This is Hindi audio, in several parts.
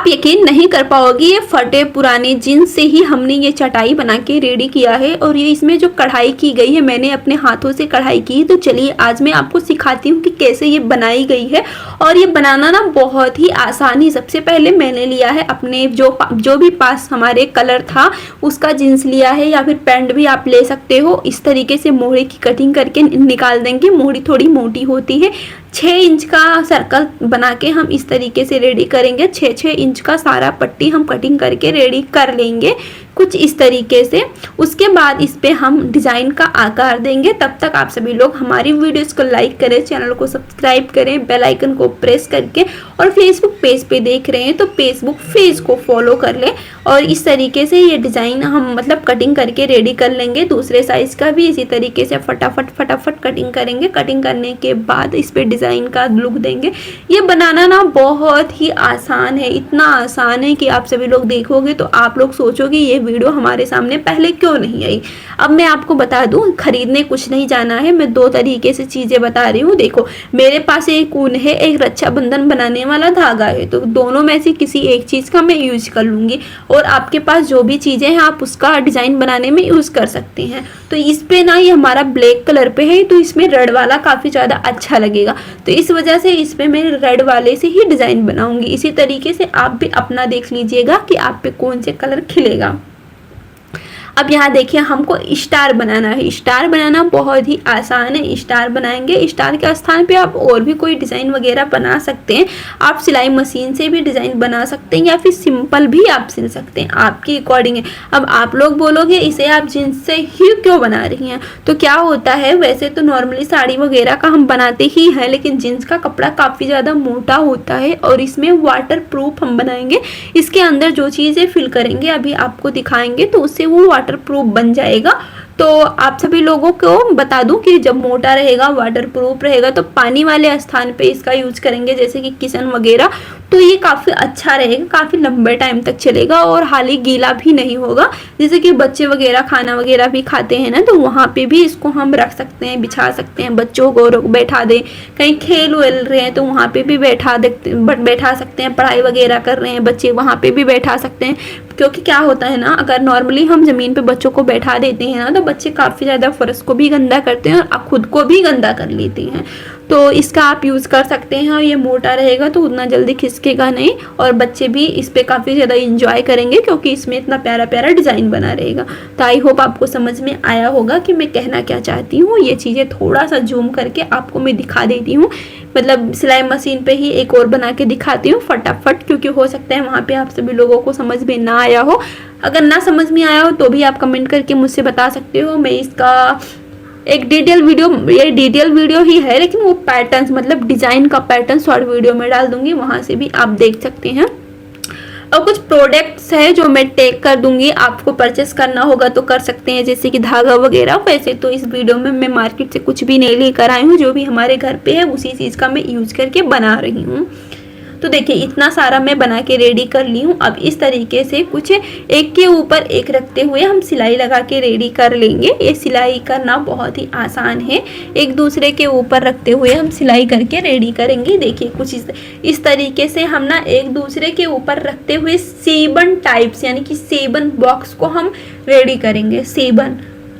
आप यकीन नहीं कर पाओगे, ये फटे पुराने जीन्स से ही हमने ये चटाई बना के रेडी किया है। और ये इसमें जो कढ़ाई की गई है, मैंने अपने हाथों से कढ़ाई की। तो चलिए आज मैं आपको सिखाती हूँ कि कैसे ये बनाई गई है। और ये बनाना ना बहुत ही आसान ही। सबसे पहले मैंने लिया है अपने जो भी पास हमारे कलर था उसका जीन्स लिया है, या फिर पैंट भी आप ले सकते हो। इस तरीके से मोहरे की कटिंग करके निकाल देंगे। मोहरी थोड़ी मोटी होती है। 6 इंच का सर्कल बना के हम इस तरीके से रेडी करेंगे। 6-6 इंच का सारा पट्टी हम कटिंग करके रेडी कर लेंगे कुछ इस तरीके से। उसके बाद इस पे हम डिज़ाइन का आकार देंगे। तब तक आप सभी लोग हमारी वीडियोस को लाइक करें, चैनल को सब्सक्राइब करें, बेल आइकन को प्रेस करके, और फेसबुक पेज पे देख रहे हैं तो फेसबुक पेज को फॉलो कर लें। और इस तरीके से ये डिज़ाइन हम मतलब कटिंग करके रेडी कर लेंगे। दूसरे साइज़ का भी इसी तरीके से फटाफट कटिंग करेंगे। कटिंग करने के बाद इस पे डिज़ाइन का लुक देंगे। ये बनाना ना बहुत ही आसान है, इतना आसान है कि आप सभी लोग देखोगे तो आप लोग सोचोगे ये वीडियो हमारे सामने पहले क्यों नहीं आई। अब मैं आपको बता दूं, खरीदने कुछ नहीं जाना है। मैं 2 तरीके से चीज़ें बता रही हूँ। देखो, मेरे पास एक ऊन है, एक रक्षाबंधन बनाने वाला धागा है, तो दोनों में से किसी एक चीज़ का मैं यूज कर लूँगी। और आपके पास जो भी चीज़ें हैं आप उसका डिज़ाइन बनाने में यूज़ कर सकते हैं। तो इस पे ना ये हमारा ब्लैक कलर पे है, तो इसमें रेड वाला काफ़ी ज़्यादा अच्छा लगेगा। तो इस वजह से इस पे मैं रेड वाले से ही डिज़ाइन बनाऊंगी। इसी तरीके से आप भी अपना देख लीजिएगा कि आप पे कौन से कलर खिलेगा। अब यहाँ देखिए, हमको स्टार बनाना है। स्टार बनाना बहुत ही आसान है। स्टार बनाएंगे। स्टार के स्थान पे आप और भी कोई डिज़ाइन वगैरह बना सकते हैं। आप सिलाई मशीन से भी डिज़ाइन बना सकते हैं, या फिर सिंपल भी आप सिल सकते हैं, आपकी अकॉर्डिंग है। अब आप लोग बोलोगे इसे आप जीन्स से ही क्यों बना रही हैं। तो क्या होता है, वैसे तो नॉर्मली साड़ी वगैरह का हम बनाते ही हैं, लेकिन जीन्स का कपड़ा काफ़ी ज़्यादा मोटा होता है और इसमें वाटर प्रूफ हम बनाएंगे। इसके अंदर जो चीज़ें फिल करेंगे अभी आपको दिखाएंगे, तो उससे वो वाटर प्रूफ बन जाएगा। तो आप सभी लोगों को बता दूं कि जब मोटा रहेगा, वाटर प्रूफ रहेगा, तो पानी वाले स्थान पे इसका यूज करेंगे, जैसे कि किचन वगैरह। तो ये काफ़ी अच्छा रहेगा, काफ़ी लंबे टाइम तक चलेगा और हाल ही गीला भी नहीं होगा। जैसे कि बच्चे वगैरह खाना वगैरह भी खाते हैं ना, तो वहाँ पे भी इसको हम रख सकते हैं, बिछा सकते हैं, बच्चों को बैठा दें। कहीं खेल वेल रहे हैं तो वहाँ पे भी बैठा सकते हैं। पढ़ाई वगैरह कर रहे हैं बच्चे, वहाँ पे भी बैठा सकते हैं। क्योंकि क्या होता है ना, अगर नॉर्मली हम ज़मीन पे बच्चों को बैठा देते हैं ना, तो बच्चे काफ़ी ज़्यादा फर्श को भी गंदा करते हैं और खुद को भी गंदा कर लेते हैं। तो इसका आप यूज़ कर सकते हैं। और ये मोटा रहेगा तो उतना जल्दी खिसकेगा नहीं, और बच्चे भी इस पर काफ़ी ज़्यादा इंजॉय करेंगे, क्योंकि इसमें इतना प्यारा प्यारा डिज़ाइन बना रहेगा। तो आई होप आपको समझ में आया होगा कि मैं कहना क्या चाहती हूँ। ये चीज़ें थोड़ा सा जूम करके आपको मैं दिखा देती हूँ। मतलब सिलाई मशीन पे ही एक और बना के दिखाती हूँ फटाफट, क्योंकि हो सकता है वहाँ पे आप सभी लोगों को समझ में ना आया हो। अगर ना समझ में आया हो तो भी आप कमेंट करके मुझसे बता सकते हो। मैं इसका एक डिटेल वीडियो, ये डिटेल वीडियो ही है, लेकिन वो पैटर्न्स मतलब डिज़ाइन का पैटर्न शॉर्ट वीडियो में डाल दूंगी, वहाँ से भी आप देख सकते हैं। और कुछ प्रोडक्ट्स है जो मैं टैग कर दूंगी, आपको परचेस करना होगा तो कर सकते हैं, जैसे कि धागा वगैरह। वैसे तो इस वीडियो में मैं मार्केट से कुछ भी नहीं लेकर आई हूँ, जो भी हमारे घर पे है उसी चीज़ का मैं यूज करके बना रही हूँ। तो देखिए, इतना सारा मैं बना के रेडी कर ली हूँ। अब इस तरीके से कुछ एक के ऊपर एक रखते हुए हम सिलाई लगा के रेडी कर लेंगे। ये सिलाई करना बहुत ही आसान है। एक दूसरे के ऊपर रखते हुए हम सिलाई करके रेडी करेंगे। देखिए, कुछ इस तरीके से हम ना एक दूसरे के ऊपर रखते हुए सेबन टाइप्स, यानी कि सेबन बॉक्स को हम रेडी करेंगे। सेबन,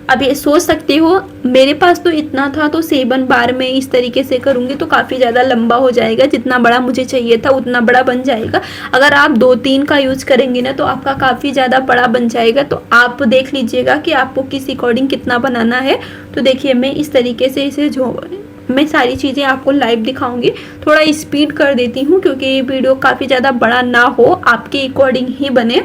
अब ये सोच सकते हो मेरे पास तो इतना था, तो 7 बार में इस तरीके से करूँगी तो काफ़ी ज़्यादा लंबा हो जाएगा। जितना बड़ा मुझे चाहिए था उतना बड़ा बन जाएगा। अगर आप 2-3 का यूज़ करेंगे ना तो आपका काफ़ी ज़्यादा बड़ा बन जाएगा। तो आप देख लीजिएगा कि आपको किस अकॉर्डिंग कितना बनाना है। तो देखिए, मैं इस तरीके से इसे मैं सारी चीज़ें आपको लाइव दिखाऊंगी। थोड़ा स्पीड कर देती हूँ क्योंकि ये वीडियो काफ़ी ज़्यादा बड़ा ना हो, आपके अकॉर्डिंग ही बने।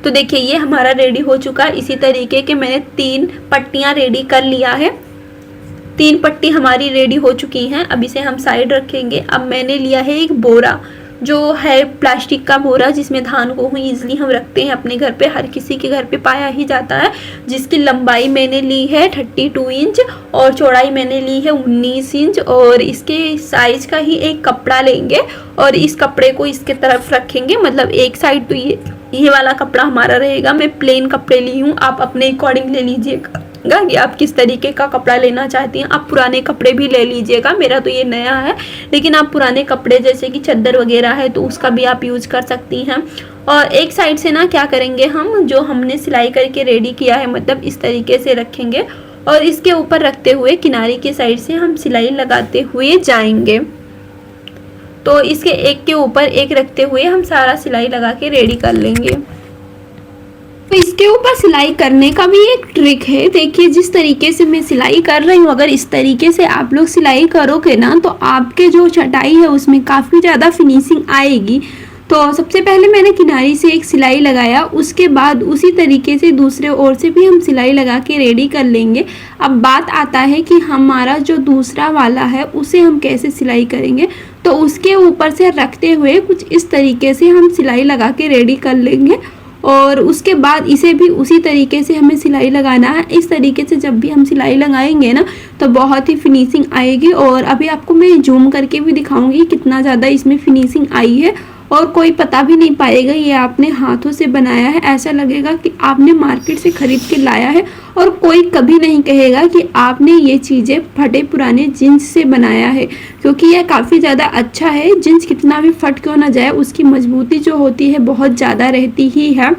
तो देखिए, ये हमारा रेडी हो चुका है। इसी तरीके के मैंने 3 पट्टियाँ रेडी कर लिया है। 3 पट्टी हमारी रेडी हो चुकी हैं। अब इसे हम साइड रखेंगे। अब मैंने लिया है एक बोरा, जो है प्लास्टिक का बोरा, जिसमें धान गेहूँ ईजिली हम रखते हैं अपने घर पे, हर किसी के घर पे पाया ही जाता है। जिसकी लंबाई मैंने ली है 32 इंच और चौड़ाई मैंने ली है 19 इंच। और इसके साइज का ही एक कपड़ा लेंगे और इस कपड़े को इसके तरफ रखेंगे। मतलब एक साइड तो ये वाला कपड़ा हमारा रहेगा। मैं प्लेन कपड़े ली हूँ, आप अपने अकॉर्डिंग ले लीजिएगा। कि आप किस तरीके का कपड़ा लेना चाहती हैं। आप पुराने कपड़े भी ले लीजिएगा, मेरा तो ये नया है, लेकिन आप पुराने कपड़े जैसे कि चादर वगैरह है तो उसका भी आप यूज कर सकती हैं। और एक साइड से ना क्या करेंगे, हम जो हमने सिलाई करके रेडी किया है मतलब इस तरीके से रखेंगे और इसके ऊपर रखते हुए किनारे के साइड से हम सिलाई लगाते हुए जाएंगे। तो इसके एक के ऊपर एक रखते हुए हम सारा सिलाई लगा के रेडी कर लेंगे। तो इसके ऊपर सिलाई करने का भी एक ट्रिक है। देखिए जिस तरीके से मैं सिलाई कर रही हूँ, अगर इस तरीके से आप लोग सिलाई करोगे ना तो आपके जो चटाई है उसमें काफ़ी ज़्यादा फिनिशिंग आएगी। तो सबसे पहले मैंने किनारी से एक सिलाई लगाया, उसके बाद उसी तरीके से दूसरे ओर से भी हम सिलाई लगा के रेडी कर लेंगे। अब बात आता है कि हमारा जो दूसरा वाला है उसे हम कैसे सिलाई करेंगे। तो उसके ऊपर से रखते हुए कुछ इस तरीके से हम सिलाई लगा के रेडी कर लेंगे और उसके बाद इसे भी उसी तरीके से हमें सिलाई लगाना है। इस तरीके से जब भी हम सिलाई लगाएंगे ना तो बहुत ही फिनिशिंग आएगी। और अभी आपको मैं जूम करके भी दिखाऊंगी कितना ज़्यादा इसमें फिनिशिंग आई है और कोई पता भी नहीं पाएगा ये आपने हाथों से बनाया है। ऐसा लगेगा कि आपने मार्केट से खरीद के लाया है और कोई कभी नहीं कहेगा कि आपने ये चीज़ें फटे पुराने जीन्स से बनाया है, क्योंकि यह काफ़ी ज़्यादा अच्छा है। जीन्स कितना भी फट क्यों ना जाए उसकी मजबूती जो होती है बहुत ज़्यादा रहती ही है।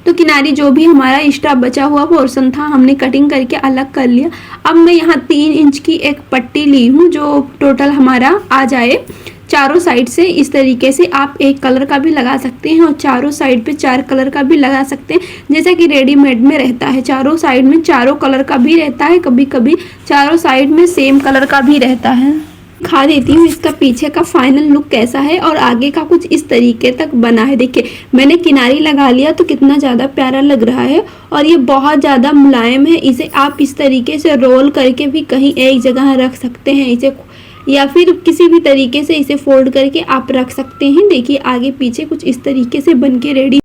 तो किनारी जो भी हमारा एक्स्ट्रा बचा हुआ पोर्शन था हमने कटिंग करके अलग कर लिया। अब मैं यहाँ 3 इंच की एक पट्टी ली हूँ जो टोटल हमारा आ जाए चारों साइड से। इस तरीके से आप एक कलर का भी लगा सकते हैं और चारों साइड पे 4 कलर का भी लगा सकते हैं, जैसा कि रेडीमेड में रहता है। चारों साइड में चारों कलर का भी रहता है, कभी कभी चारों साइड में सेम कलर का भी रहता है। दिखा देती हूँ इसका पीछे का फाइनल लुक कैसा है और आगे का कुछ इस तरीके तक बना है। देखिए मैंने किनारी लगा लिया तो कितना ज़्यादा प्यारा लग रहा है और ये बहुत ज़्यादा मुलायम है। इसे आप इस तरीके से रोल करके भी कहीं एक जगह रख सकते हैं इसे, या फिर किसी भी तरीके से इसे फोल्ड करके आप रख सकते हैं। देखिए आगे पीछे कुछ इस तरीके से बन के रेडी